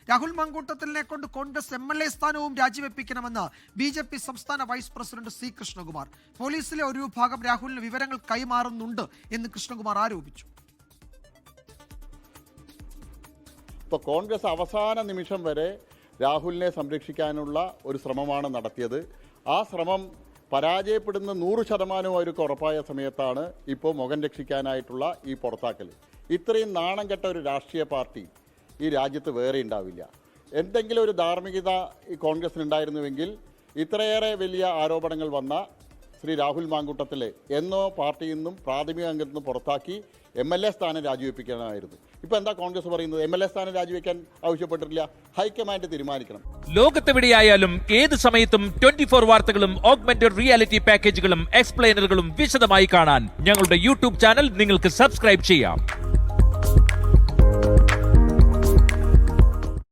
രാഹുൽ മാങ്കൂട്ടത്തിലിനെ കൊണ്ട് കോൺഗ്രസ് MLA സ്ഥാനവും രാജിവെപ്പിക്കണമെന്ന് BJP സംസ്ഥാന വൈസ് പ്രസിഡന്റ് C. കൃഷ്ണകുമാർ. പോലീസിലെ ഒരു വിഭാഗം രാഹുലിന് വിവരങ്ങൾ കൈമാറുന്നുണ്ട് എന്ന് കൃഷ്ണകുമാർ ആരോപിച്ചു. ഇപ്പോൾ കോൺഗ്രസ് അവസാന നിമിഷം വരെ രാഹുലിനെ സംരക്ഷിക്കാനുള്ള ഒരു ശ്രമമാണ് നടത്തിയത്. ആ ശ്രമം പരാജയപ്പെടുന്ന 100% അവർക്ക് ഉറപ്പായ സമയത്താണ് ഇപ്പോൾ മുഖം രക്ഷിക്കാനായിട്ടുള്ള ഈ പുറത്താക്കൽ. ഇത്രയും നാണം കെട്ട ഒരു രാഷ്ട്രീയ പാർട്ടി ഈ രാജ്യത്ത് വേറെ ഉണ്ടാവില്ല. എന്തെങ്കിലും ഒരു ധാർമ്മികത ഈ കോൺഗ്രസിനുണ്ടായിരുന്നുവെങ്കിൽ ഇത്രയേറെ വലിയ ആരോപണങ്ങൾ വന്ന ശ്രീ രാഹുൽ മാങ്കൂട്ടത്തിലെ എന്നോ പാർട്ടിയിൽ നിന്നും പ്രാഥമിക അംഗത്തിൽ നിന്നും പുറത്താക്കി MLA സ്ഥാനം രാജിവെപ്പിക്കണമായിരുന്നു. ഇപ്പോൾ എന്താ കോൺഗ്രസ് പറയുന്നത്? MLA സ്ഥാനം രാജിവെക്കാൻ ആവശ്യപ്പെട്ടിട്ടില്ല, ഹൈക്കമാൻഡ് തീരുമാനിക്കണം. ലോകത്തെവിടെയായാലും ഏത് സമയത്തും 24 വാർത്തകളും ഓഗ്മെന്റഡ് റിയാലിറ്റി പാക്കേജുകളും എക്സ്പ്ലെയിനറുകളും വിശദമായി കാണാൻ ഞങ്ങളുടെ YouTube ചാനൽ നിങ്ങൾക്ക് സബ്സ്ക്രൈബ് ചെയ്യാം.